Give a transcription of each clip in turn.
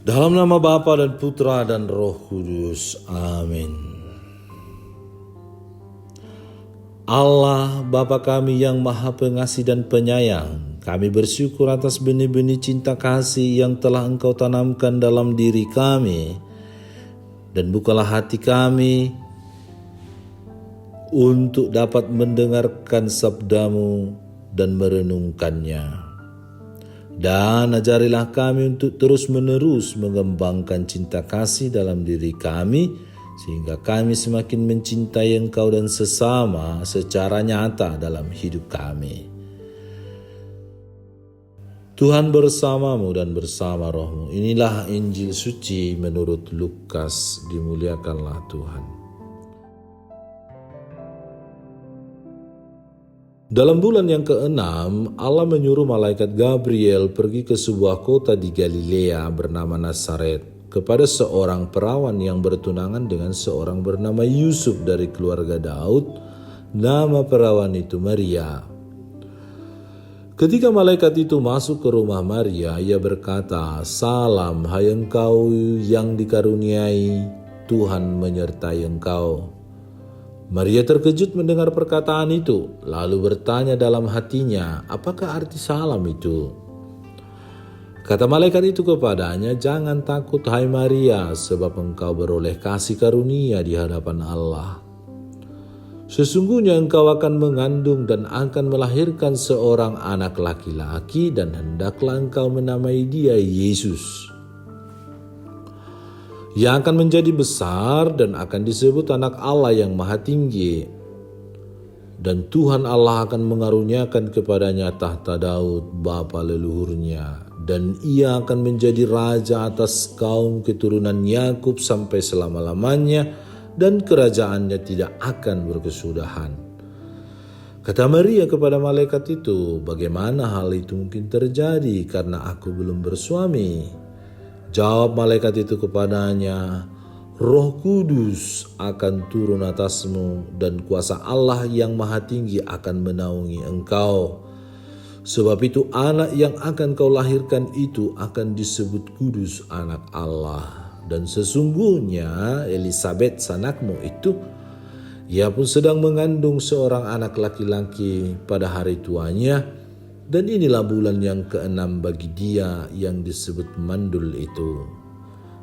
Dalam nama Bapa dan Putra dan Roh Kudus. Amin. Allah, Bapa kami yang Maha Pengasih dan Penyayang, kami bersyukur atas benih-benih cinta kasih yang telah Engkau tanamkan dalam diri kami. Dan bukalah hati kami untuk dapat mendengarkan sabda-Mu dan merenungkannya. Dan ajarilah kami untuk terus-menerus mengembangkan cinta kasih dalam diri kami, sehingga kami semakin mencintai Engkau dan sesama secara nyata dalam hidup kami. Tuhan bersamamu dan bersama rohmu. Inilah Injil suci menurut Lukas. Dimuliakanlah Tuhan. Dalam bulan yang ke-6, Allah menyuruh malaikat Gabriel pergi ke sebuah kota di Galilea bernama Nazaret kepada seorang perawan yang bertunangan dengan seorang bernama Yusuf dari keluarga Daud. Nama perawan itu Maria. Ketika malaikat itu masuk ke rumah Maria, ia berkata, "Salam, hai engkau yang dikaruniai, Tuhan menyertai engkau." Maria terkejut mendengar perkataan itu, lalu bertanya dalam hatinya, apakah arti salam itu? Kata malaikat itu kepadanya, "Jangan takut hai Maria, sebab engkau beroleh kasih karunia di hadapan Allah. Sesungguhnya engkau akan mengandung dan akan melahirkan seorang anak laki-laki dan hendaklah engkau menamai dia Yesus. Ia akan menjadi besar dan akan disebut anak Allah yang Maha Tinggi. Dan Tuhan Allah akan mengaruniakan kepadanya tahta Daud, bapa leluhurnya. Dan ia akan menjadi raja atas kaum keturunan Yakub sampai selama-lamanya, dan kerajaannya tidak akan berkesudahan." Kata Maria kepada malaikat itu, "Bagaimana hal itu mungkin terjadi karena aku belum bersuami?" Jawab malaikat itu kepadanya, "Roh Kudus akan turun atasmu dan kuasa Allah yang Maha Tinggi akan menaungi engkau. Sebab itu anak yang akan kau lahirkan itu akan disebut kudus anak Allah. Dan sesungguhnya Elisabet sanakmu itu, ia pun sedang mengandung seorang anak laki-laki pada hari tuanya. Dan inilah bulan yang ke-6 bagi dia yang disebut mandul itu.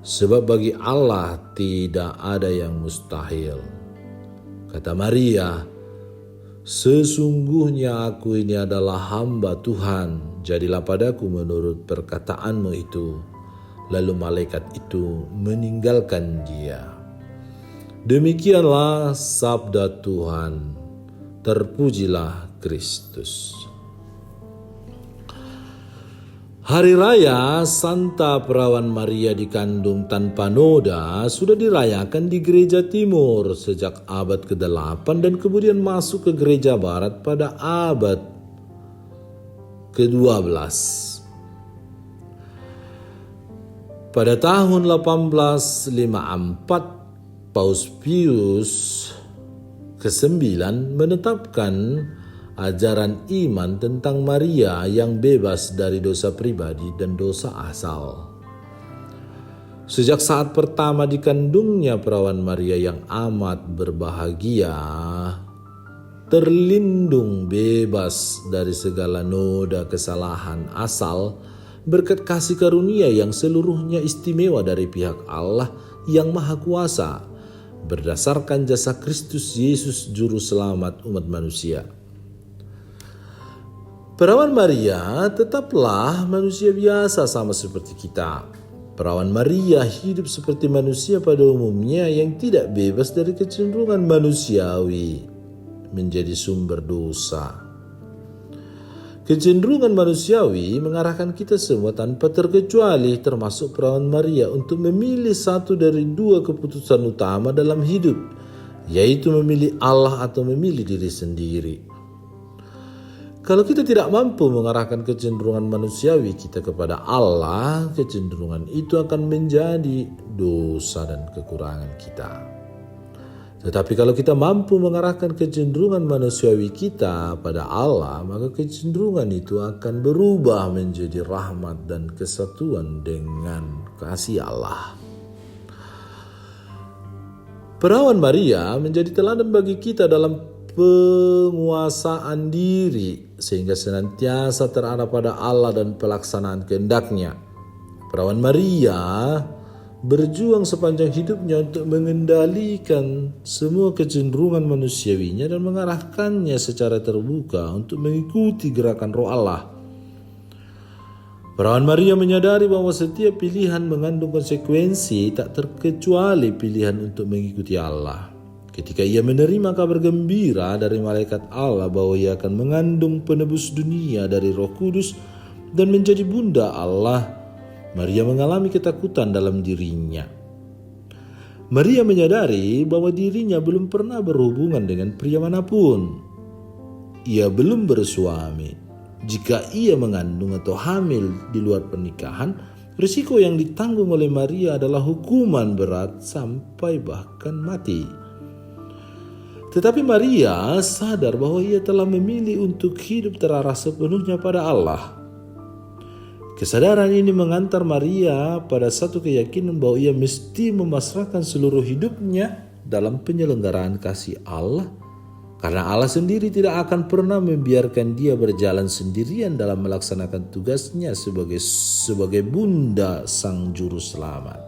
Sebab bagi Allah tidak ada yang mustahil." Kata Maria, "Sesungguhnya aku ini adalah hamba Tuhan, jadilah padaku menurut perkataanmu itu." Lalu malaikat itu meninggalkan dia. Demikianlah sabda Tuhan. Terpujilah Kristus. Hari Raya Santa Perawan Maria dikandung tanpa noda sudah dirayakan di Gereja Timur sejak abad ke-8 dan kemudian masuk ke Gereja Barat pada abad ke-12. Pada tahun 1854, Paus Pius ke-9 menetapkan ajaran iman tentang Maria yang bebas dari dosa pribadi dan dosa asal. Sejak saat pertama dikandungnya perawan Maria yang amat berbahagia, terlindung bebas dari segala noda kesalahan asal berkat kasih karunia yang seluruhnya istimewa dari pihak Allah yang Maha Kuasa, berdasarkan jasa Kristus Yesus Juru Selamat umat manusia. Perawan Maria tetaplah manusia biasa sama seperti kita. Perawan Maria hidup seperti manusia pada umumnya yang tidak bebas dari kecenderungan manusiawi menjadi sumber dosa. Kecenderungan manusiawi mengarahkan kita semua tanpa terkecuali, termasuk perawan Maria, untuk memilih satu dari dua keputusan utama dalam hidup, yaitu memilih Allah atau memilih diri sendiri. Kalau kita tidak mampu mengarahkan kecenderungan manusiawi kita kepada Allah, kecenderungan itu akan menjadi dosa dan kekurangan kita. Tetapi kalau kita mampu mengarahkan kecenderungan manusiawi kita pada Allah, maka kecenderungan itu akan berubah menjadi rahmat dan kesatuan dengan kasih Allah. Perawan Maria menjadi teladan bagi kita dalam penguasaan diri, sehingga senantiasa terarah pada Allah dan pelaksanaan kehendak-Nya. Perawan Maria berjuang sepanjang hidupnya untuk mengendalikan semua kecenderungan manusiawinya dan mengarahkannya secara terbuka untuk mengikuti gerakan Roh Allah. Perawan Maria menyadari bahwa setiap pilihan mengandung konsekuensi, tak terkecuali pilihan untuk mengikuti Allah. Ketika ia menerima kabar gembira dari malaikat Allah bahwa ia akan mengandung penebus dunia dari Roh Kudus dan menjadi bunda Allah, Maria mengalami ketakutan dalam dirinya. Maria menyadari bahwa dirinya belum pernah berhubungan dengan pria manapun. Ia belum bersuami. Jika ia mengandung atau hamil di luar pernikahan, risiko yang ditanggung oleh Maria adalah hukuman berat sampai bahkan mati. Tetapi Maria sadar bahwa ia telah memilih untuk hidup terarah sepenuhnya pada Allah. Kesadaran ini mengantar Maria pada satu keyakinan bahwa ia mesti memasrahkan seluruh hidupnya dalam penyelenggaraan kasih Allah, karena Allah sendiri tidak akan pernah membiarkan dia berjalan sendirian dalam melaksanakan tugasnya sebagai bunda sang juru selamat.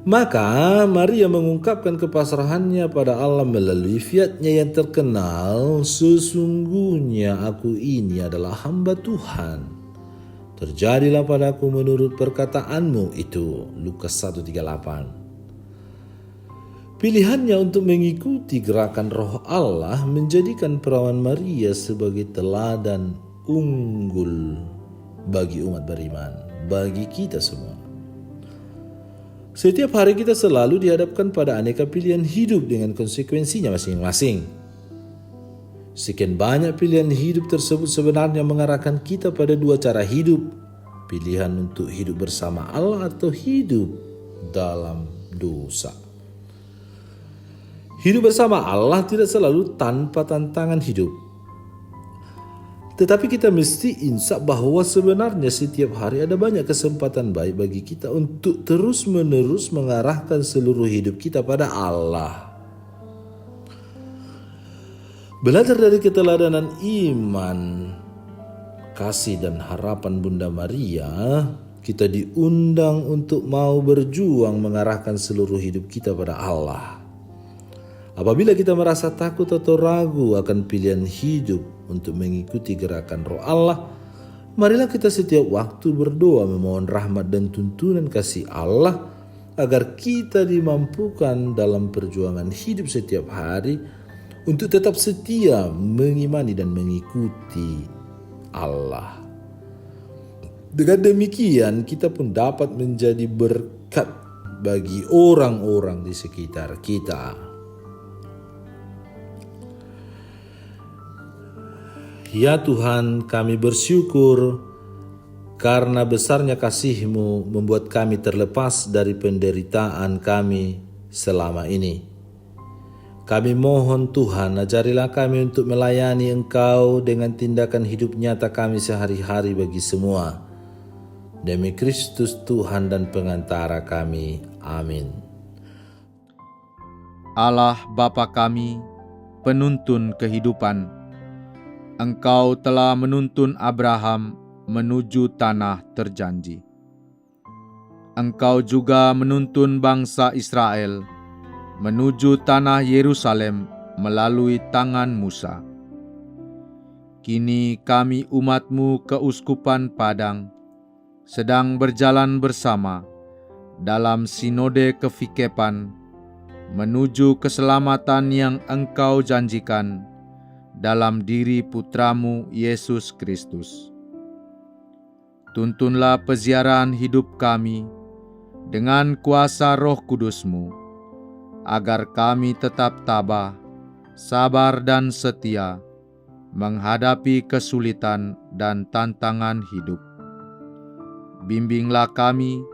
Maka Maria mengungkapkan kepasrahannya pada Allah melalui fiat-Nya yang terkenal, "Sesungguhnya aku ini adalah hamba Tuhan. Terjadilah padaku menurut perkataanmu itu." Lukas 1:38. Pilihannya untuk mengikuti gerakan Roh Allah menjadikan perawan Maria sebagai teladan unggul bagi umat beriman, bagi kita semua. Setiap hari kita selalu dihadapkan pada aneka pilihan hidup dengan konsekuensinya masing-masing. Sekian banyak pilihan hidup tersebut sebenarnya mengarahkan kita pada dua cara hidup. Pilihan untuk hidup bersama Allah atau hidup dalam dosa. Hidup bersama Allah tidak selalu tanpa tantangan hidup. Tetapi kita mesti insak bahwa sebenarnya setiap hari ada banyak kesempatan baik bagi kita untuk terus-menerus mengarahkan seluruh hidup kita pada Allah. Belajar dari keteladanan iman, kasih dan harapan Bunda Maria, kita diundang untuk mau berjuang mengarahkan seluruh hidup kita pada Allah. Apabila kita merasa takut atau ragu akan pilihan hidup untuk mengikuti gerakan Roh Allah, marilah kita setiap waktu berdoa memohon rahmat dan tuntunan kasih Allah agar kita dimampukan dalam perjuangan hidup setiap hari untuk tetap setia mengimani dan mengikuti Allah. Dengan demikian kita pun dapat menjadi berkat bagi orang-orang di sekitar kita. Ya Tuhan, kami bersyukur karena besarnya kasih-Mu membuat kami terlepas dari penderitaan kami selama ini. Kami mohon Tuhan, ajarilah kami untuk melayani Engkau dengan tindakan hidup nyata kami sehari-hari bagi semua. Demi Kristus Tuhan dan pengantara kami. Amin. Allah Bapa kami, penuntun kehidupan, Engkau telah menuntun Abraham menuju tanah terjanji. Engkau juga menuntun bangsa Israel menuju tanah Yerusalem melalui tangan Musa. Kini kami umat-Mu keuskupan Padang sedang berjalan bersama dalam sinode kefikepan menuju keselamatan yang Engkau janjikan dalam diri Putramu Yesus Kristus. Tuntunlah peziarahan hidup kami dengan kuasa Roh Kudus-Mu, agar kami tetap tabah, sabar dan setia menghadapi kesulitan dan tantangan hidup. Bimbinglah kami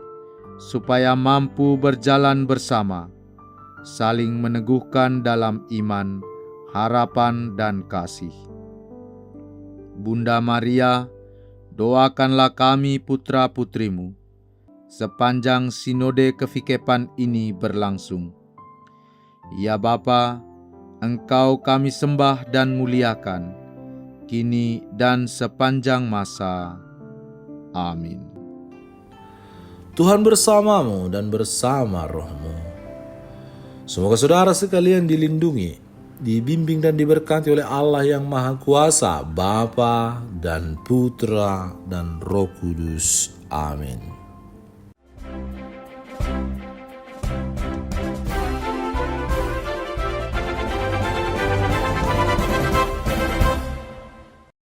supaya mampu berjalan bersama saling meneguhkan dalam iman, harapan, dan kasih. Bunda Maria, doakanlah kami putra-putrimu sepanjang sinode kefikepan ini berlangsung. Ya Bapa, Engkau kami sembah dan muliakan, kini dan sepanjang masa. Amin. Tuhan bersamamu dan bersama rohmu. Semoga saudara sekalian dilindungi, dibimbing dan diberkati oleh Allah yang Maha Kuasa, Bapa dan Putra dan Roh Kudus. Amin.